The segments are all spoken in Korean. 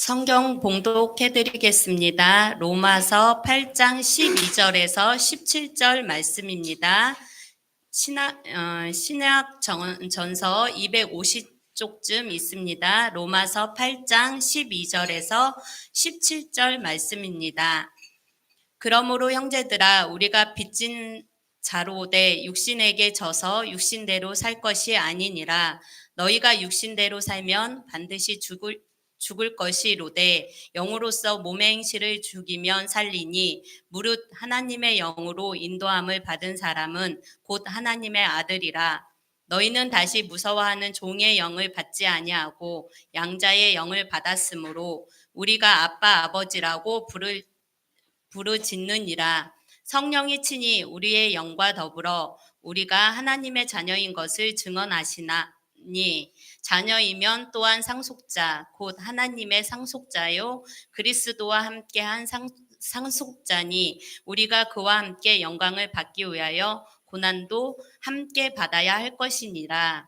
성경 봉독해 드리겠습니다. 로마서 8장 12절에서 17절 말씀입니다. 신약 전서 250쪽쯤 있습니다. 로마서 8장 12절에서 17절 말씀입니다. 그러므로 형제들아, 우리가 빚진 자로되 육신에게 져서 육신대로 살 것이 아니니라. 너희가 육신대로 살면 반드시 죽을 것이로되 영으로서 몸의 행실을 죽이면 살리니 무릇 하나님의 영으로 인도함을 받은 사람은 곧 하나님의 아들이라. 너희는 다시 무서워하는 종의 영을 받지 아니하고 양자의 영을 받았으므로 우리가 아빠 아버지라고 부르짖느니라. 성령이 친히 우리의 영과 더불어 우리가 하나님의 자녀인 것을 증언하시나니 자녀이면 또한 상속자 곧 하나님의 상속자요 그리스도와 함께한 상속자니 우리가 그와 함께 영광을 받기 위하여 고난도 함께 받아야 할 것이니라.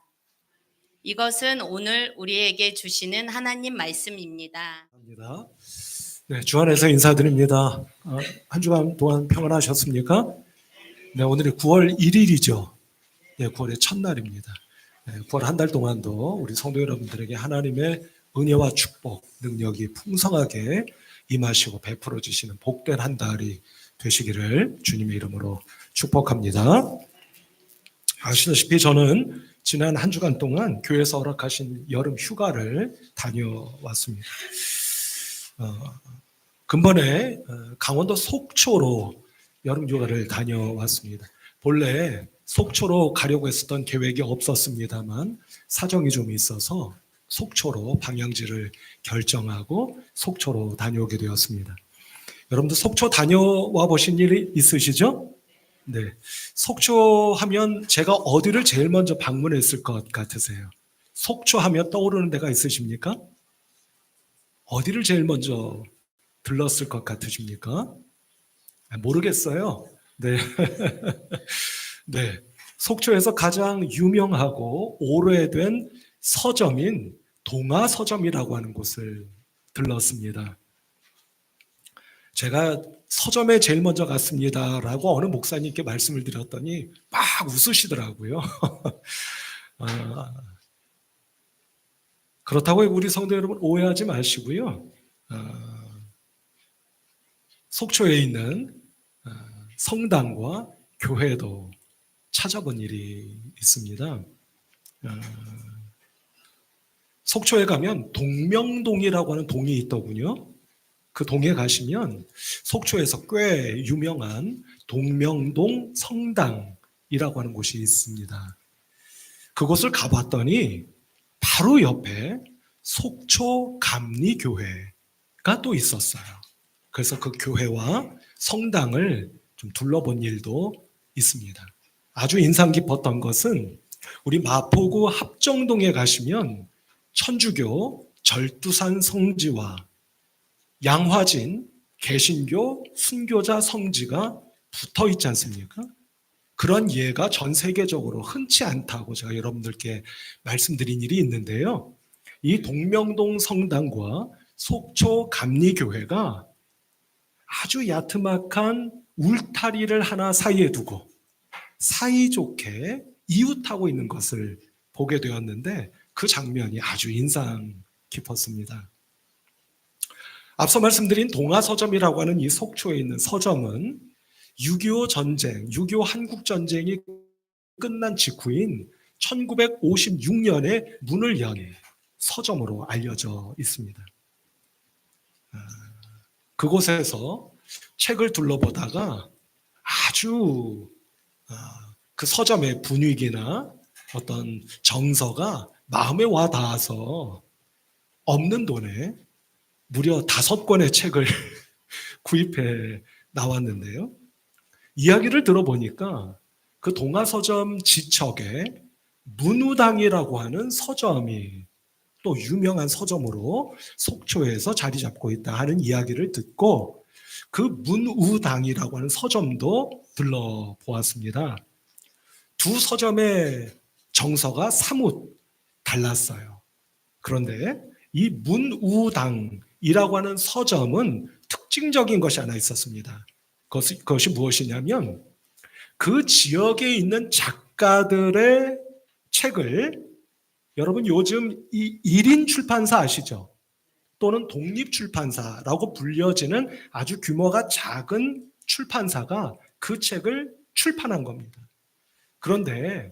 이것은 오늘 우리에게 주시는 하나님 말씀입니다. 네, 주 안에서 인사드립니다. 한 주간 동안 평안하셨습니까? 네, 오늘이 9월 1일이죠. 네, 9월의 첫날입니다. 네, 9월 한 달 동안도 우리 성도 여러분들에게 하나님의 은혜와 축복, 능력이 풍성하게 임하시고 베풀어 주시는 복된 한 달이 되시기를 주님의 이름으로 축복합니다. 아시다시피 저는 지난 한 주간 동안 교회에서 허락하신 여름 휴가를 다녀왔습니다. 근본에 강원도 속초로 여름 휴가를 다녀왔습니다. 본래 속초로 가려고 했었던 계획이 없었습니다만 사정이 좀 있어서 속초로 방향지를 결정하고 속초로 다녀오게 되었습니다. 여러분들 속초 다녀와 보신 일이 있으시죠? 네, 속초 하면 제가 어디를 제일 먼저 방문했을 것 같으세요? 속초 하면 떠오르는 데가 있으십니까? 어디를 제일 먼저 들렀을 것 같으십니까? 모르겠어요. 네. 네. 속초에서 가장 유명하고 오래된 서점인 동아서점이라고 하는 곳을 들렀습니다. 제가 서점에 제일 먼저 갔습니다라고 어느 목사님께 말씀을 드렸더니 막 웃으시더라고요. 그렇다고 우리 성도 여러분 오해하지 마시고요. 속초에 있는 성당과 교회도 찾아본 일이 있습니다. 속초에 가면 동명동이라고 하는 동이 있더군요. 그 동에 가시면 속초에서 꽤 유명한 동명동 성당이라고 하는 곳이 있습니다. 그곳을 가봤더니 바로 옆에 속초 감리교회가 또 있었어요. 그래서 그 교회와 성당을 좀 둘러본 일도 있습니다. 아주 인상 깊었던 것은 우리 마포구 합정동에 가시면 천주교 절두산 성지와 양화진 개신교 순교자 성지가 붙어 있지 않습니까? 그런 예가 전 세계적으로 흔치 않다고 제가 여러분들께 말씀드린 일이 있는데요. 이 동명동 성당과 속초 감리교회가 아주 야트막한 울타리를 하나 사이에 두고 사이좋게 이웃하고 있는 것을 보게 되었는데 그 장면이 아주 인상 깊었습니다. 앞서 말씀드린 동아서점이라고 하는 이 속초에 있는 서점은 6.25 전쟁, 6.25 한국전쟁이 끝난 직후인 1956년에 문을 연 서점으로 알려져 있습니다. 그곳에서 책을 둘러보다가 아주 그 서점의 분위기나 어떤 정서가 마음에 와 닿아서 없는 돈에 무려 5권의 책을 구입해 나왔는데요. 이야기를 들어보니까 그 동아서점 지척에 문우당이라고 하는 서점이 또 유명한 서점으로 속초에서 자리 잡고 있다 하는 이야기를 듣고 그 문우당이라고 하는 서점도 들러보았습니다. 두 서점의 정서가 사뭇 달랐어요. 그런데 이 문우당이라고 하는 서점은 특징적인 것이 하나 있었습니다. 그것이 무엇이냐면 그 지역에 있는 작가들의 책을, 여러분 요즘 이 1인 출판사 아시죠? 또는 독립출판사라고 불려지는 아주 규모가 작은 출판사가 그 책을 출판한 겁니다. 그런데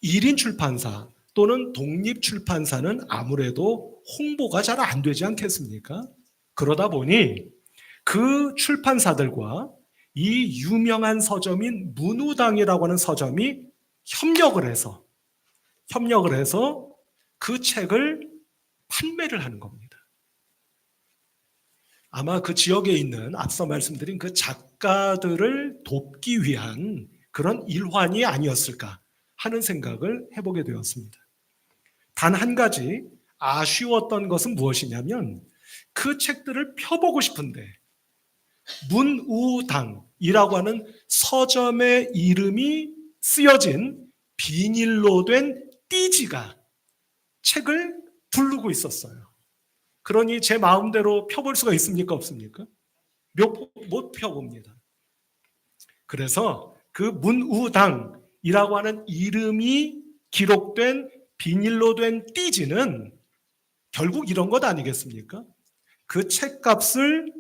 1인 출판사 또는 독립출판사는 아무래도 홍보가 잘 안 되지 않겠습니까? 그러다 보니 그 출판사들과 이 유명한 서점인 문우당이라고 하는 서점이 협력을 해서 그 책을 판매를 하는 겁니다. 아마 그 지역에 있는 앞서 말씀드린 그 작가들을 돕기 위한 그런 일환이 아니었을까 하는 생각을 해보게 되었습니다. 단 한 가지 아쉬웠던 것은 무엇이냐면 그 책들을 펴보고 싶은데 문우당이라고 하는 서점의 이름이 쓰여진 비닐로 된 띠지가 책을 두르고 있었어요. 그러니 제 마음대로 펴볼 수가 있습니까? 없습니까? 못 펴봅니다. 그래서 그 문우당이라고 하는 이름이 기록된 비닐로 된 띠지는 결국 이런 것 아니겠습니까? 그 책값을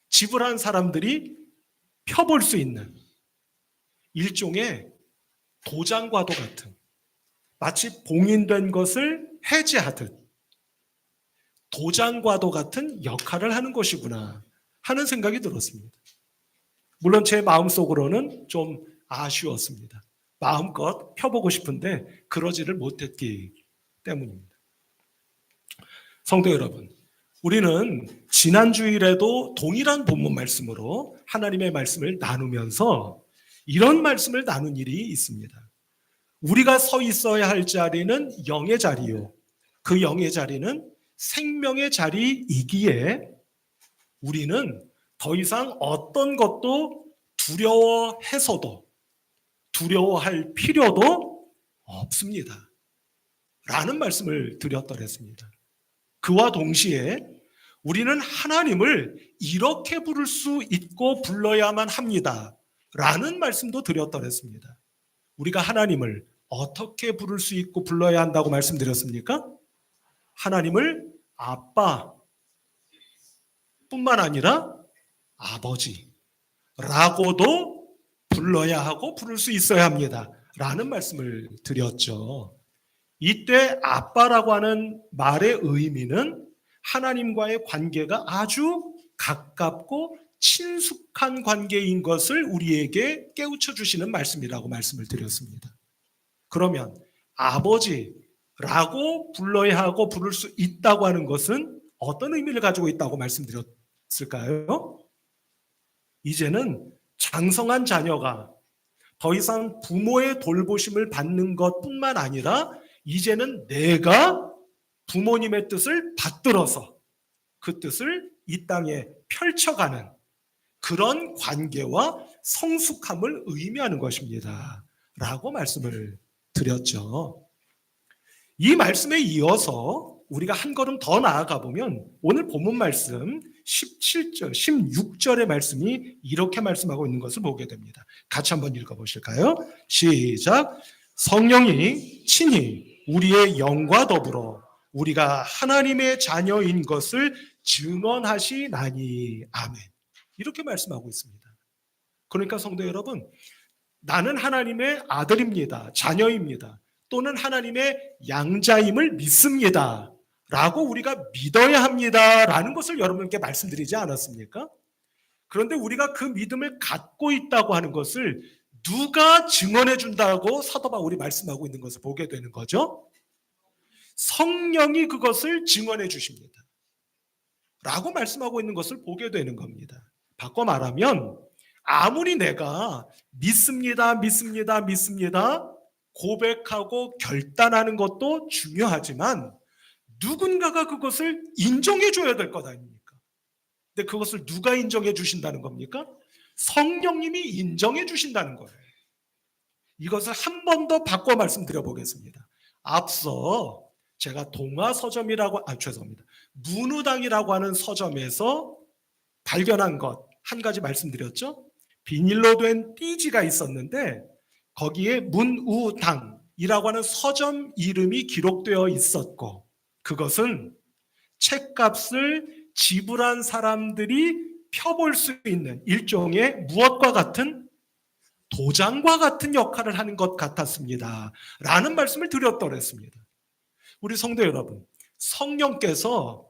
지불한 사람들이 펴볼 수 있는 일종의 도장과도 같은, 마치 봉인된 것을 해지하듯 도장과도 같은 역할을 하는 것이구나 하는 생각이 들었습니다. 물론 제 마음속으로는 좀 아쉬웠습니다. 마음껏 펴보고 싶은데 그러지를 못했기 때문입니다. 성도 여러분, 우리는 지난 주일에도 동일한 본문 말씀으로 하나님의 말씀을 나누면서 이런 말씀을 나눈 일이 있습니다. 우리가 서 있어야 할 자리는 영의 자리요, 그 영의 자리는 생명의 자리이기에 우리는 더 이상 어떤 것도 두려워할 필요도 없습니다 라는 말씀을 드렸더랬습니다. 그와 동시에 우리는 하나님을 이렇게 부를 수 있고 불러야만 합니다 라는 말씀도 드렸더랬습니다. 우리가 하나님을 어떻게 부를 수 있고 불러야 한다고 말씀드렸습니까? 하나님을 아빠 뿐만 아니라 아버지라고도 불러야 하고 부를 수 있어야 합니다 라는 말씀을 드렸죠. 이때 아빠라고 하는 말의 의미는 하나님과의 관계가 아주 가깝고 친숙한 관계인 것을 우리에게 깨우쳐 주시는 말씀이라고 말씀을 드렸습니다. 그러면 아버지라고 불러야 하고 부를 수 있다고 하는 것은 어떤 의미를 가지고 있다고 말씀드렸을까요? 이제는 장성한 자녀가 더 이상 부모의 돌보심을 받는 것뿐만 아니라 이제는 내가 부모님의 뜻을 받들어서 그 뜻을 이 땅에 펼쳐가는 그런 관계와 성숙함을 의미하는 것입니다 라고 말씀을 드렸죠. 이 말씀에 이어서 우리가 한 걸음 더 나아가 보면 오늘 본문 말씀 17절, 16절의 말씀이 이렇게 말씀하고 있는 것을 보게 됩니다. 같이 한번 읽어보실까요? 시작. 성령이 친히 우리의 영과 더불어 우리가 하나님의 자녀인 것을 증언하시나니. 아멘. 이렇게 말씀하고 있습니다. 그러니까 성도 여러분, 나는 하나님의 아들입니다. 자녀입니다. 또는 하나님의 양자임을 믿습니다. 라고 우리가 믿어야 합니다. 라는 것을 여러분께 말씀드리지 않았습니까? 그런데 우리가 그 믿음을 갖고 있다고 하는 것을 누가 증언해 준다고 사도 바울이 말씀하고 있는 것을 보게 되는 거죠. 성령이 그것을 증언해 주십니다. 라고 말씀하고 있는 것을 보게 되는 겁니다. 바꿔 말하면 아무리 내가 믿습니다 고백하고 결단하는 것도 중요하지만 누군가가 그것을 인정해 줘야 될 것 아닙니까? 근데 그것을 누가 인정해 주신다는 겁니까? 성령님이 인정해 주신다는 거예요. 이것을 한 번 더 바꿔 말씀드려 보겠습니다. 앞서 제가 동화서점이라고, 죄송합니다. 문우당이라고 하는 서점에서 발견한 것 한 가지 말씀드렸죠. 비닐로 된 띠지가 있었는데 거기에 문우당이라고 하는 서점 이름이 기록되어 있었고, 그것은 책값을 지불한 사람들이 펴볼 수 있는 일종의 무엇과 같은, 도장과 같은 역할을 하는 것 같았습니다 라는 말씀을 드렸더랬습니다. 우리 성도 여러분, 성령께서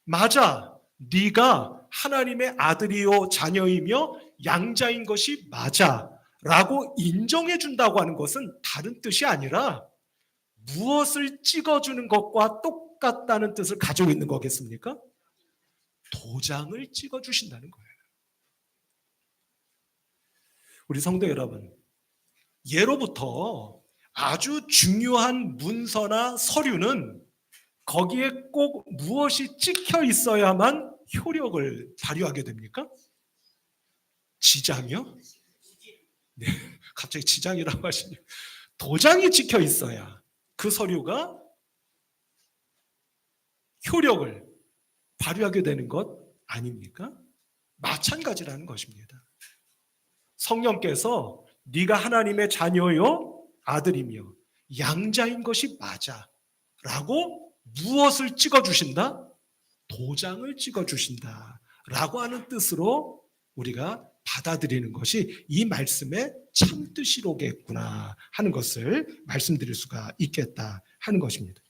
맞아, 네가 하나님의 아들이요 자녀이며 양자인 것이 맞아 라고 인정해 준다고 하는 것은 다른 뜻이 아니라 무엇을 찍어주는 것과 똑같다는 뜻을 가지고 있는 거겠습니까? 도장을 찍어주신다는 거예요. 우리 성도 여러분, 예로부터 아주 중요한 문서나 서류는 거기에 꼭 무엇이 찍혀 있어야만 효력을 발휘하게 됩니까? 지장이요? 네, 갑자기 지장이라고 하시니, 도장이 찍혀 있어야 그 서류가 효력을 발휘하게 되는 것 아닙니까? 마찬가지라는 것입니다. 성령께서 네가 하나님의 자녀요 아들이며 양자인 것이 맞아 라고 무엇을 찍어주신다? 도장을 찍어주신다 라고 하는 뜻으로 우리가 받아들이는 것이 이 말씀의 참뜻이로겠구나 하는 것을 말씀드릴 수가 있겠다 하는 것입니다.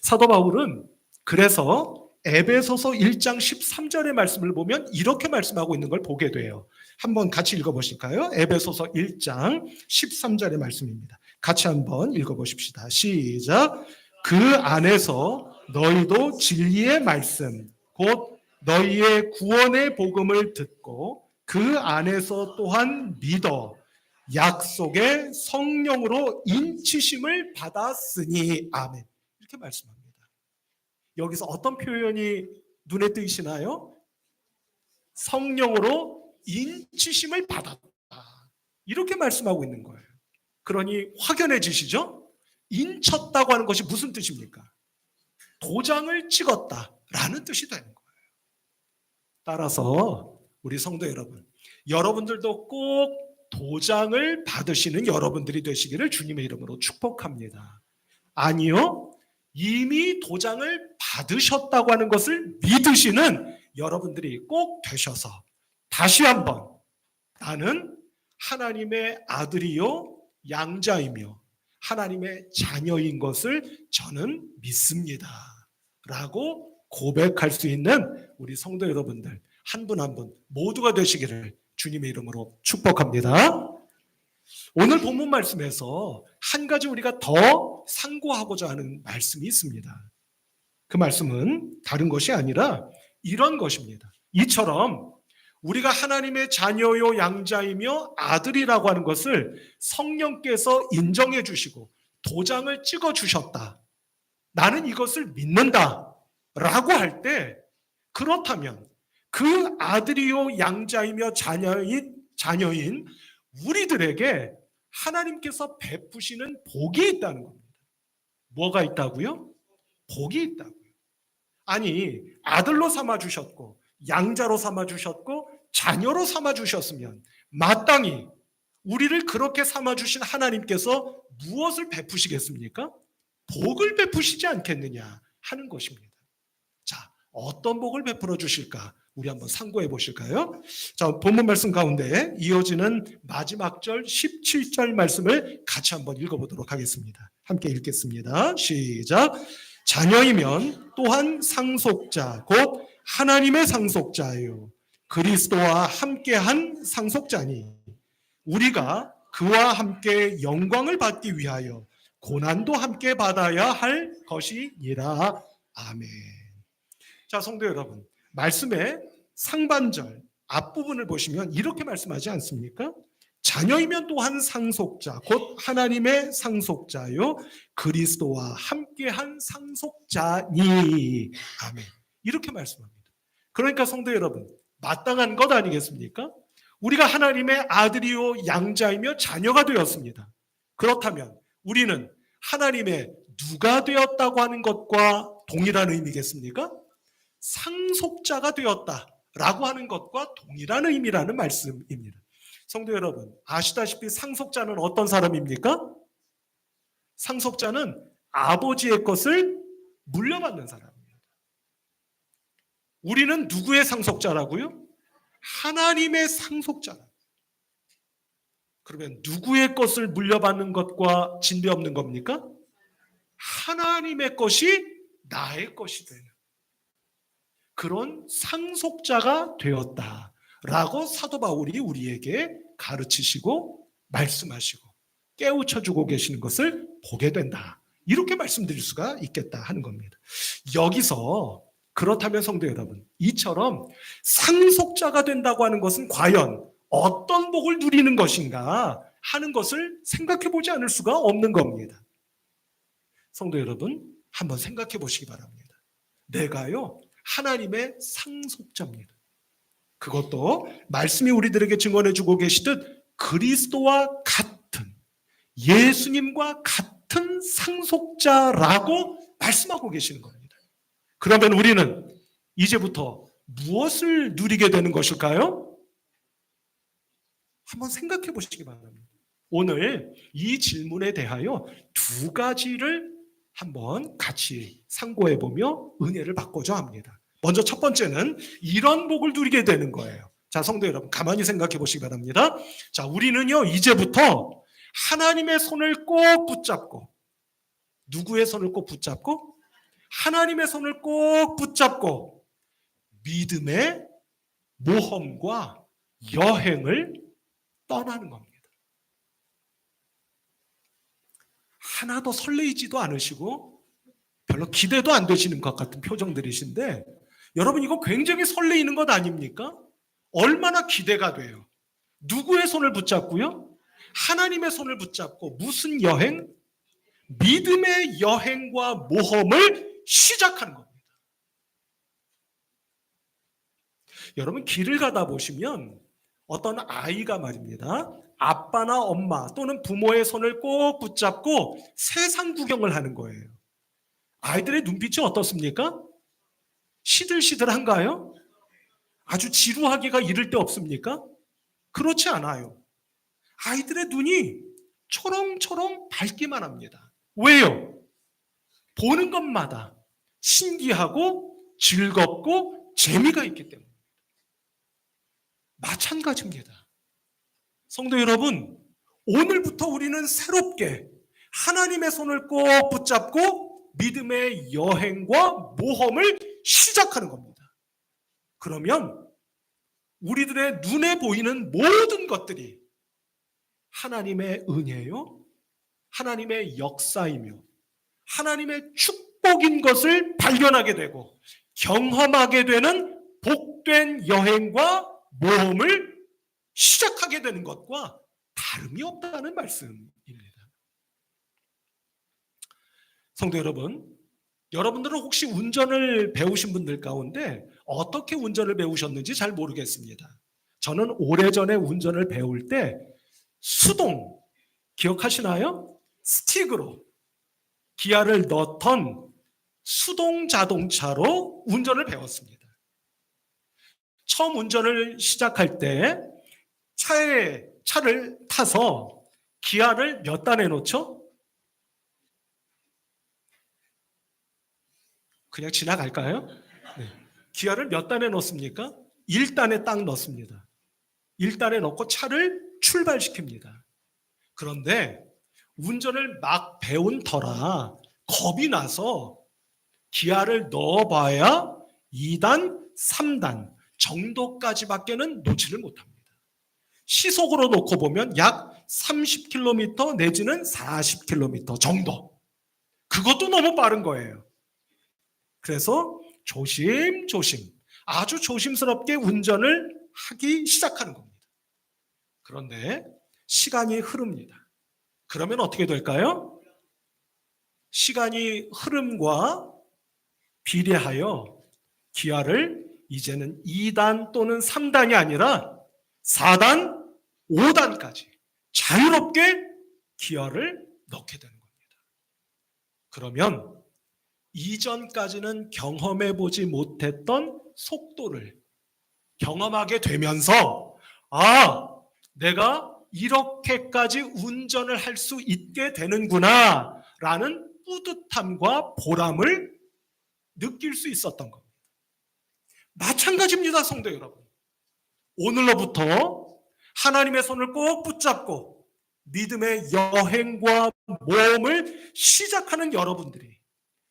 사도 바울은 그래서 에베소서 1장 13절의 말씀을 보면 이렇게 말씀하고 있는 걸 보게 돼요. 한번 같이 읽어보실까요? 에베소서 1장 13절의 말씀입니다. 같이 한번 읽어보십시다. 시작. 그 안에서 너희도 진리의 말씀 곧 너희의 구원의 복음을 듣고 그 안에서 또한 믿어 약속의 성령으로 인치심을 받았으니 아멘. 이렇게 말씀합니다. 여기서 어떤 표현이 눈에 띄시나요? 성령으로 인치심을 받았다. 이렇게 말씀하고 있는 거예요. 그러니 확연해지시죠? 인쳤다고 하는 것이 무슨 뜻입니까? 도장을 찍었다라는 뜻이 되는 거예요. 따라서 우리 성도 여러분, 여러분들도 꼭 도장을 받으시는 여러분들이 되시기를 주님의 이름으로 축복합니다. 아니요, 이미 도장을 받으셨다고 하는 것을 믿으시는 여러분들이 꼭 되셔서 다시 한번 나는 하나님의 아들이요 양자이며 하나님의 자녀인 것을 저는 믿습니다 라고 고백할 수 있는 우리 성도 여러분들 한 분 한 분 모두가 되시기를 주님의 이름으로 축복합니다. 오늘 본문 말씀에서 한 가지 우리가 더 상고하고자 하는 말씀이 있습니다. 그 말씀은 다른 것이 아니라 이런 것입니다. 이처럼 우리가 하나님의 자녀요 양자이며 아들이라고 하는 것을 성령께서 인정해 주시고 도장을 찍어 주셨다. 나는 이것을 믿는다 라고 할 때, 그렇다면 그 아들이요 양자이며 자녀인 우리들에게 하나님께서 베푸시는 복이 있다는 겁니다. 뭐가 있다고요? 복이 있다고요. 아니, 아들로 삼아주셨고 양자로 삼아주셨고 자녀로 삼아주셨으면 마땅히 우리를 그렇게 삼아주신 하나님께서 무엇을 베푸시겠습니까? 복을 베푸시지 않겠느냐 하는 것입니다. 자, 어떤 복을 베풀어 주실까? 우리 한번 상고해 보실까요? 자, 본문 말씀 가운데 이어지는 마지막 절 17절 말씀을 같이 한번 읽어보도록 하겠습니다. 함께 읽겠습니다. 시작. 자녀이면 또한 상속자 곧 하나님의 상속자요 그리스도와 함께한 상속자니 우리가 그와 함께 영광을 받기 위하여 고난도 함께 받아야 할 것이니라. 아멘. 자, 성도 여러분, 말씀의 상반절 앞부분을 보시면 이렇게 말씀하지 않습니까? 자녀이면 또한 상속자 곧 하나님의 상속자요 그리스도와 함께한 상속자니. 아멘. 이렇게 말씀합니다. 그러니까 성도 여러분, 마땅한 것 아니겠습니까? 우리가 하나님의 아들이요 양자이며 자녀가 되었습니다. 그렇다면 우리는 하나님의 누가 되었다고 하는 것과 동일한 의미겠습니까? 상속자가 되었다라고 하는 것과 동일한 의미라는 말씀입니다. 성도 여러분, 아시다시피 상속자는 어떤 사람입니까? 상속자는 아버지의 것을 물려받는 사람입니다. 우리는 누구의 상속자라고요? 하나님의 상속자라. 그러면 누구의 것을 물려받는 것과 진배 없는 겁니까? 하나님의 것이 나의 것이 되는 그런 상속자가 되었다라고 사도 바울이 우리에게 가르치시고 말씀하시고 깨우쳐주고 계시는 것을 보게 된다. 이렇게 말씀드릴 수가 있겠다 하는 겁니다. 여기서 그렇다면 성도 여러분, 이처럼 상속자가 된다고 하는 것은 과연 어떤 복을 누리는 것인가 하는 것을 생각해 보지 않을 수가 없는 겁니다. 성도 여러분, 한번 생각해 보시기 바랍니다. 내가요, 하나님의 상속자입니다. 그것도 말씀이 우리들에게 증언해 주고 계시듯 그리스도와 같은, 예수님과 같은 상속자라고 말씀하고 계시는 겁니다. 그러면 우리는 이제부터 무엇을 누리게 되는 것일까요? 한번 생각해 보시기 바랍니다. 오늘 이 질문에 대하여 두 가지를 한번 같이 상고해 보며 은혜를 받고자 합니다. 먼저 첫 번째는 이런 복을 누리게 되는 거예요. 자, 성도 여러분, 가만히 생각해 보시기 바랍니다. 자, 우리는요, 이제부터 하나님의 손을 꼭 붙잡고, 누구의 손을 꼭 붙잡고? 하나님의 손을 꼭 붙잡고 믿음의 모험과 여행을 떠나는 겁니다. 하나도 설레이지도 않으시고 별로 기대도 안 되시는 것 같은 표정들이신데, 여러분, 이거 굉장히 설레이는 것 아닙니까? 얼마나 기대가 돼요. 누구의 손을 붙잡고요? 하나님의 손을 붙잡고 무슨 여행? 믿음의 여행과 모험을 시작하는 겁니다. 여러분, 길을 가다 보시면 어떤 아이가 말입니다, 아빠나 엄마 또는 부모의 손을 꼭 붙잡고 세상 구경을 하는 거예요. 아이들의 눈빛이 어떻습니까? 시들시들한가요? 아주 지루하기가 이를 데 없습니까? 그렇지 않아요. 아이들의 눈이 초롱초롱 밝기만 합니다. 왜요? 보는 것마다 신기하고 즐겁고 재미가 있기 때문입니다. 마찬가지입니다. 성도 여러분, 오늘부터 우리는 새롭게 하나님의 손을 꼭 붙잡고 믿음의 여행과 모험을 시작하는 겁니다. 그러면 우리들의 눈에 보이는 모든 것들이 하나님의 은혜요, 하나님의 역사이며 하나님의 축복인 것을 발견하게 되고 경험하게 되는 복된 여행과 모험을 시작하게 되는 것과 다름이 없다는 말씀입니다. 성도 여러분, 여러분들은 혹시 운전을 배우신 분들 가운데 어떻게 운전을 배우셨는지 잘 모르겠습니다. 저는 오래전에 운전을 배울 때 수동, 기억하시나요? 스틱으로 기아를 넣던 수동 자동차로 운전을 배웠습니다. 처음 운전을 시작할 때 차를 타서 기아를 몇 단에 놓죠? 그냥 지나갈까요? 네. 기아를 몇 단에 넣습니까? 1단에 딱 넣습니다. 1단에 넣고 차를 출발시킵니다. 그런데 운전을 막 배운 터라 겁이 나서 기아를 넣어봐야 2단, 3단 정도까지밖에는 놓지를 못합니다. 시속으로 놓고 보면 약 30km 내지는 40km 정도. 그것도 너무 빠른 거예요. 그래서 조심조심, 아주 조심스럽게 운전을 하기 시작하는 겁니다. 그런데 시간이 흐릅니다. 그러면 어떻게 될까요? 시간이 흐름과 비례하여 기아를 이제는 2단 또는 3단이 아니라 4단, 5단까지 자유롭게 기아를 넣게 되는 겁니다. 그러면 이전까지는 경험해 보지 못했던 속도를 경험하게 되면서 내가 이렇게까지 운전을 할 수 있게 되는구나 라는 뿌듯함과 보람을 느낄 수 있었던 겁니다. 마찬가지입니다, 성도 여러분. 오늘로부터 하나님의 손을 꼭 붙잡고 믿음의 여행과 모험을 시작하는 여러분들이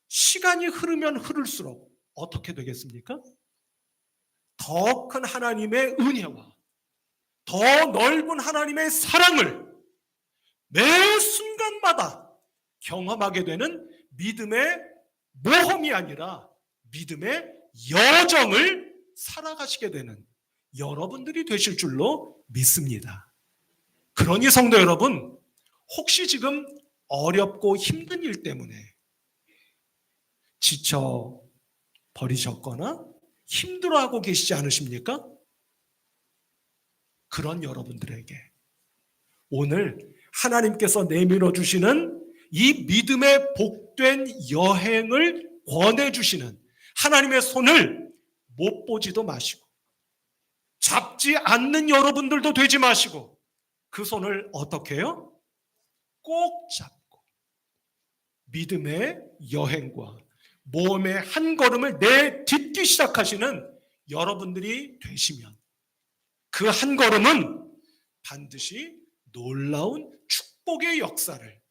시간이 흐르면 흐를수록 어떻게 되겠습니까? 더 큰 하나님의 은혜와 더 넓은 하나님의 사랑을 매 순간마다 경험하게 되는 믿음의 모험이 아니라 믿음의 여정을 살아가시게 되는 여러분들이 되실 줄로 믿습니다. 그러니 성도 여러분, 혹시 지금 어렵고 힘든 일 때문에 지쳐 버리셨거나 힘들어하고 계시지 않으십니까? 그런 여러분들에게 오늘 하나님께서 내밀어 주시는 이 믿음의 복된 여행을 권해주시는 하나님의 손을 못 보지도 마시고 잡지 않는 여러분들도 되지 마시고 그 손을 어떻게 해요? 꼭 잡고 믿음의 여행과 모험의 한 걸음을 내딛기 시작하시는 여러분들이 되시면 그 한 걸음은 반드시 놀라운 축복의 역사를,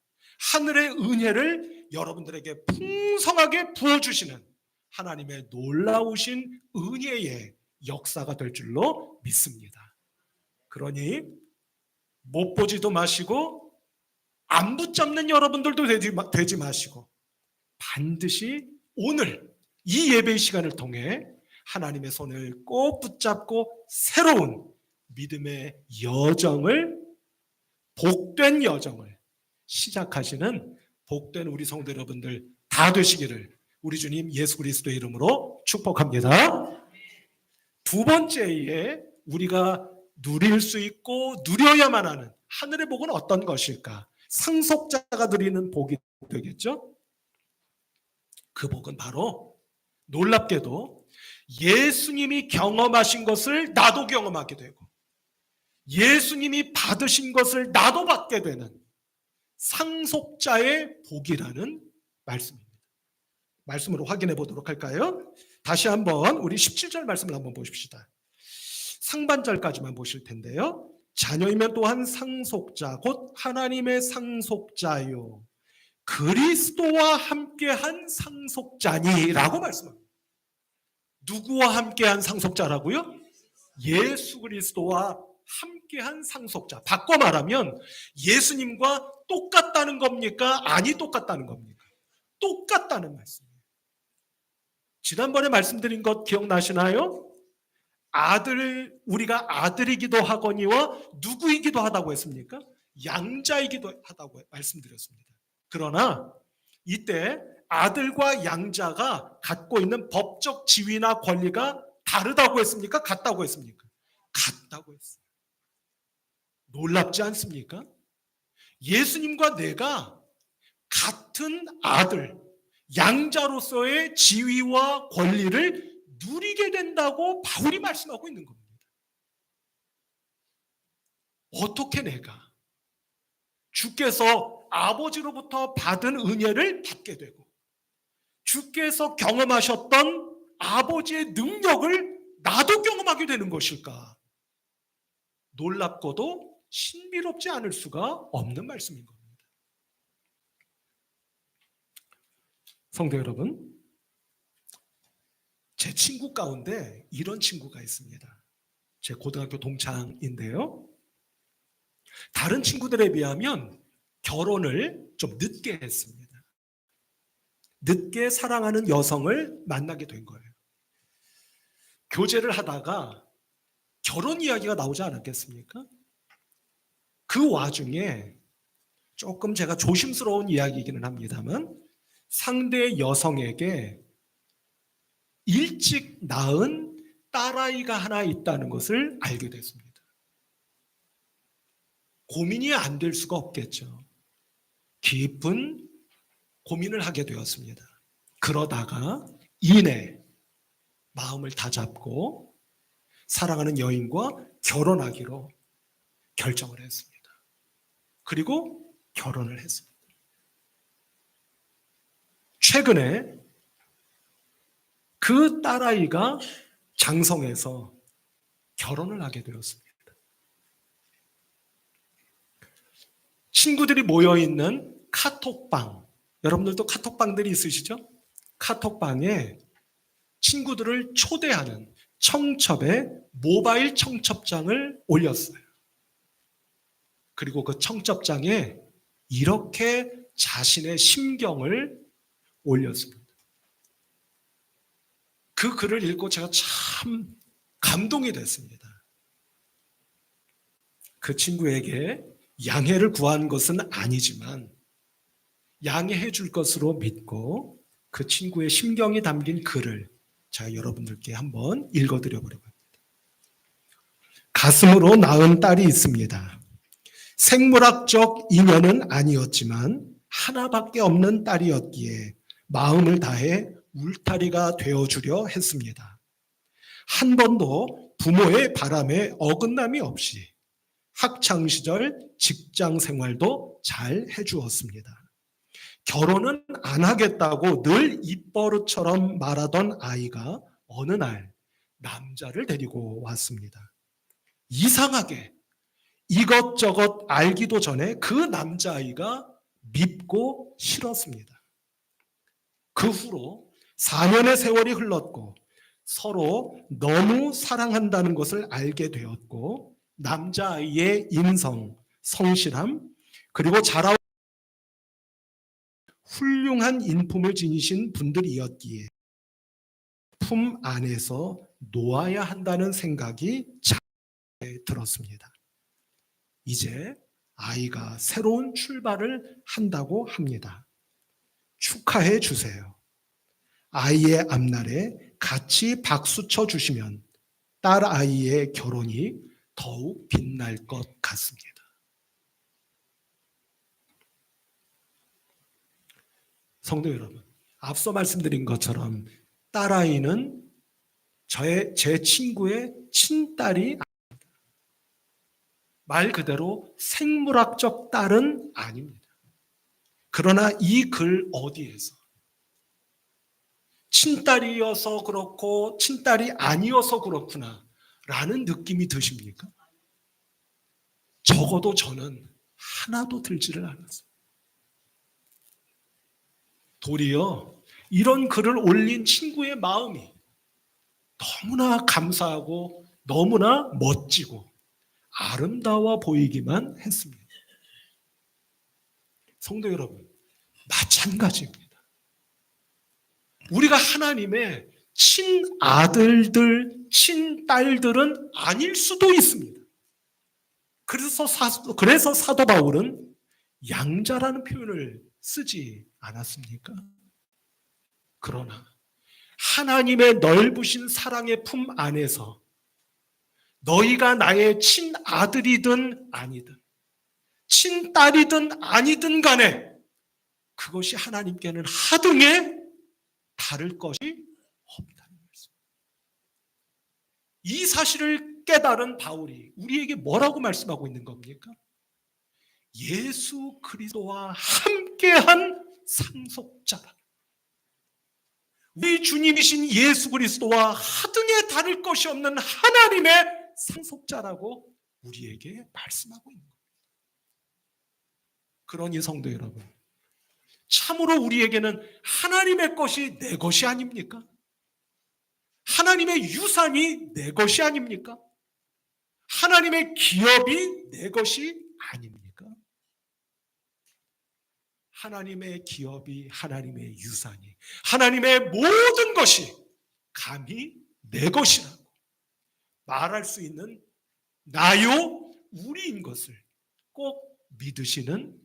하늘의 은혜를 여러분들에게 풍성하게 부어주시는 하나님의 놀라우신 은혜의 역사가 될 줄로 믿습니다. 그러니 못 보지도 마시고 안 붙잡는 여러분들도 되지 마시고 반드시 오늘 이 예배의 시간을 통해 하나님의 손을 꼭 붙잡고 새로운 믿음의 여정을, 복된 여정을 시작하시는 복된 우리 성도 여러분들 다 되시기를 우리 주님 예수 그리스도의 이름으로 축복합니다. 두 번째에 우리가 누릴 수 있고 누려야만 하는 하늘의 복은 어떤 것일까? 상속자가 누리는 복이 되겠죠? 그 복은 바로 놀랍게도 예수님이 경험하신 것을 나도 경험하게 되고 예수님이 받으신 것을 나도 받게 되는 상속자의 복이라는 말씀입니다. 말씀으로 확인해 보도록 할까요? 다시 한번 우리 17절 말씀을 한번 보십시다. 상반절까지만 보실 텐데요. 자녀이면 또한 상속자 곧 하나님의 상속자요 그리스도와 함께한 상속자니라고 말씀합니다. 누구와 함께한 상속자라고요? 예수 그리스도와 함께한 상속자. 바꿔 말하면 예수님과 똑같다는 겁니까? 아니 똑같다는 겁니까? 똑같다는 말씀이에요. 지난번에 말씀드린 것 기억나시나요? 우리가 아들이기도 하거니와 누구이기도 하다고 했습니까? 양자이기도 하다고 말씀드렸습니다. 그러나 이때 아들과 양자가 갖고 있는 법적 지위나 권리가 다르다고 했습니까? 같다고 했습니까? 같다고 했어요. 놀랍지 않습니까? 예수님과 내가 같은 아들, 양자로서의 지위와 권리를 누리게 된다고 바울이 말씀하고 있는 겁니다. 어떻게 내가 주께서 아버지로부터 받은 은혜를 받게 되고 주께서 경험하셨던 아버지의 능력을 나도 경험하게 되는 것일까? 놀랍고도 신비롭지 않을 수가 없는 말씀인 겁니다. 성도 여러분, 제 친구 가운데 이런 친구가 있습니다. 제 고등학교 동창인데요. 다른 친구들에 비하면 결혼을 좀 늦게 했습니다. 늦게 사랑하는 여성을 만나게 된 거예요. 교제를 하다가 결혼 이야기가 나오지 않았겠습니까? 그 와중에 조금 제가 조심스러운 이야기이기는 합니다만 상대 여성에게 일찍 낳은 딸아이가 하나 있다는 것을 알게 됐습니다. 고민이 안 될 수가 없겠죠. 깊은 고민을 하게 되었습니다. 그러다가 이내 마음을 다잡고 사랑하는 여인과 결혼하기로 결정을 했습니다. 그리고 결혼을 했습니다. 최근에 그 딸아이가 장성해서 결혼을 하게 되었습니다. 친구들이 모여있는 카톡방, 여러분들도 카톡방들이 있으시죠? 카톡방에 친구들을 초대하는 청첩에 모바일 청첩장을 올렸어요. 그리고 그 청첩장에 이렇게 자신의 심경을 올렸습니다. 그 글을 읽고 제가 참 감동이 됐습니다. 그 친구에게 양해를 구한 것은 아니지만 양해해 줄 것으로 믿고 그 친구의 심경이 담긴 글을 제가 여러분들께 한번 읽어드려 보려고 합니다. 가슴으로 낳은 딸이 있습니다. 생물학적 인연은 아니었지만 하나밖에 없는 딸이었기에 마음을 다해 울타리가 되어주려 했습니다. 한 번도 부모의 바람에 어긋남이 없이 학창시절 직장 생활도 잘 해주었습니다. 결혼은 안 하겠다고 늘 입버릇처럼 말하던 아이가 어느 날 남자를 데리고 왔습니다. 이상하게 이것저것 알기도 전에 그 남자아이가 밉고 싫었습니다. 그 후로 4년의 세월이 흘렀고 서로 너무 사랑한다는 것을 알게 되었고 남자아이의 인성, 성실함, 그리고 자라온 훌륭한 인품을 지니신 분들이었기에 품 안에서 놓아야 한다는 생각이 잘 들었습니다. 이제 아이가 새로운 출발을 한다고 합니다. 축하해 주세요. 아이의 앞날에 같이 박수 쳐 주시면 딸 아이의 결혼이 더욱 빛날 것 같습니다. 성도 여러분, 앞서 말씀드린 것처럼 딸아이는 제 친구의 친딸이 아닙니다. 말 그대로 생물학적 딸은 아닙니다. 그러나 이 글 어디에서 친딸이어서 그렇고 친딸이 아니어서 그렇구나 라는 느낌이 드십니까? 적어도 저는 하나도 들지를 않았어요. 도리어 이런 글을 올린 친구의 마음이 너무나 감사하고 너무나 멋지고 아름다워 보이기만 했습니다. 성도 여러분, 마찬가지입니다. 우리가 하나님의 친아들들, 친딸들은 아닐 수도 있습니다. 그래서 사도 바울은 양자라는 표현을 쓰지 않았습니까? 그러나 하나님의 넓으신 사랑의 품 안에서 너희가 나의 친아들이든 아니든 친딸이든 아니든 간에 그것이 하나님께는 하등에 다를 것이 없다는 말씀. 이 사실을 깨달은 바울이 우리에게 뭐라고 말씀하고 있는 겁니까? 예수 그리스도와 함께한 상속자다. 우리 주님이신 예수 그리스도와 하등에 다를 것이 없는 하나님의 상속자라고 우리에게 말씀하고 있는 겁니다. 그러니 성도 여러분, 참으로 우리에게는 하나님의 것이 내 것이 아닙니까? 하나님의 유산이 내 것이 아닙니까? 하나님의 기업이 내 것이 아닙니까? 하나님의 기업이, 하나님의 유산이, 하나님의 모든 것이 감히 내 것이라고 말할 수 있는 나요 우리인 것을 꼭 믿으시는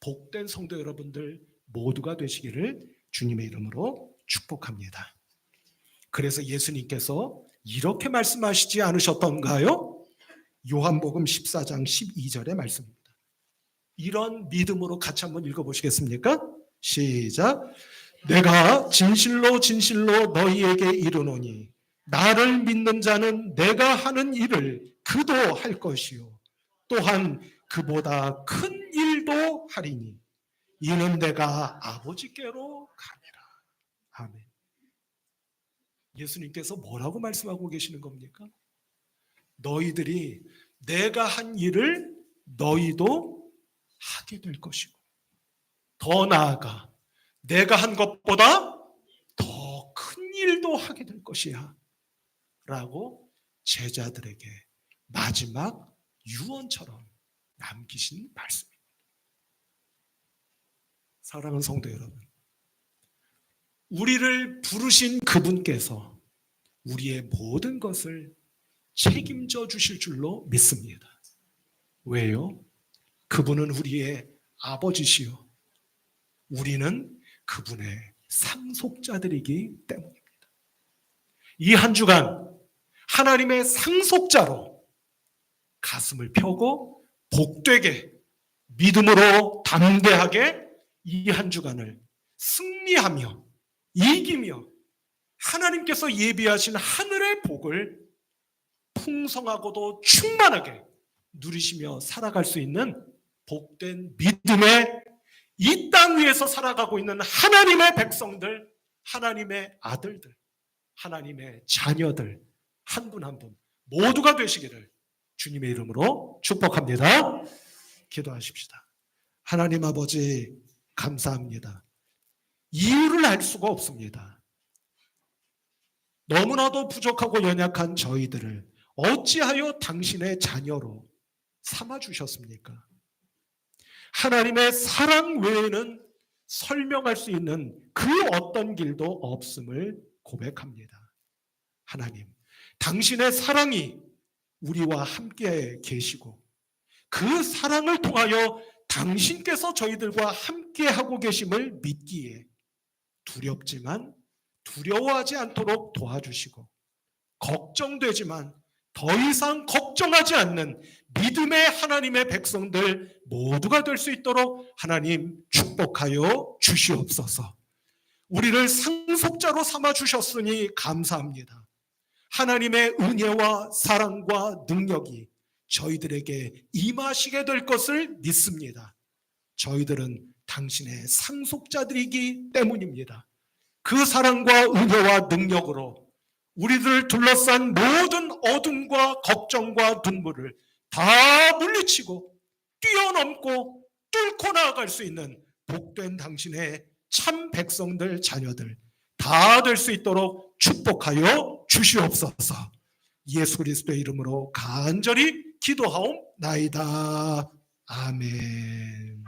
복된 성도 여러분들 모두가 되시기를 주님의 이름으로 축복합니다. 그래서 예수님께서 이렇게 말씀하시지 않으셨던가요? 요한복음 14장 12절의 말씀입니다. 이런 믿음으로 같이 한번 읽어보시겠습니까? 시작. 내가 진실로 진실로 너희에게 이르노니 나를 믿는 자는 내가 하는 일을 그도 할 것이요 또한 그보다 큰 일도 하리니 이는 내가 아버지께로 가니라. 아멘. 예수님께서 뭐라고 말씀하고 계시는 겁니까? 너희들이 내가 한 일을 너희도 하게 될 것이고 더 나아가 내가 한 것보다 더 큰 일도 하게 될 것이야 라고 제자들에게 마지막 유언처럼 남기신 말씀입니다. 사랑하는 성도 여러분, 우리를 부르신 그분께서 우리의 모든 것을 책임져 주실 줄로 믿습니다. 왜요? 그분은 우리의 아버지시요 우리는 그분의 상속자들이기 때문입니다. 이 한 주간 하나님의 상속자로 가슴을 펴고 복되게 믿음으로 담대하게 이 한 주간을 승리하며 이기며 하나님께서 예비하신 하늘의 복을 풍성하고도 충만하게 누리시며 살아갈 수 있는 복된 믿음의 이 땅 위에서 살아가고 있는 하나님의 백성들, 하나님의 아들들, 하나님의 자녀들 한 분 한 분 모두가 되시기를 주님의 이름으로 축복합니다. 기도하십시다. 하나님 아버지 감사합니다. 이유를 알 수가 없습니다. 너무나도 부족하고 연약한 저희들을 어찌하여 당신의 자녀로 삼아주셨습니까? 하나님의 사랑 외에는 설명할 수 있는 그 어떤 길도 없음을 고백합니다. 하나님, 당신의 사랑이 우리와 함께 계시고 그 사랑을 통하여 당신께서 저희들과 함께하고 계심을 믿기에 두렵지만 두려워하지 않도록 도와주시고 걱정되지만 더 이상 걱정하지 않는 믿음의 하나님의 백성들 모두가 될 수 있도록 하나님 축복하여 주시옵소서. 우리를 상속자로 삼아 주셨으니 감사합니다. 하나님의 은혜와 사랑과 능력이 저희들에게 임하시게 될 것을 믿습니다. 저희들은 당신의 상속자들이기 때문입니다. 그 사랑과 은혜와 능력으로 우리들을 둘러싼 모든 어둠과 걱정과 눈물을 다 물리치고 뛰어넘고 뚫고 나아갈 수 있는 복된 당신의 참 백성들 자녀들 다 될 수 있도록 축복하여 주시옵소서. 예수 그리스도의 이름으로 간절히 기도하옵나이다. 아멘.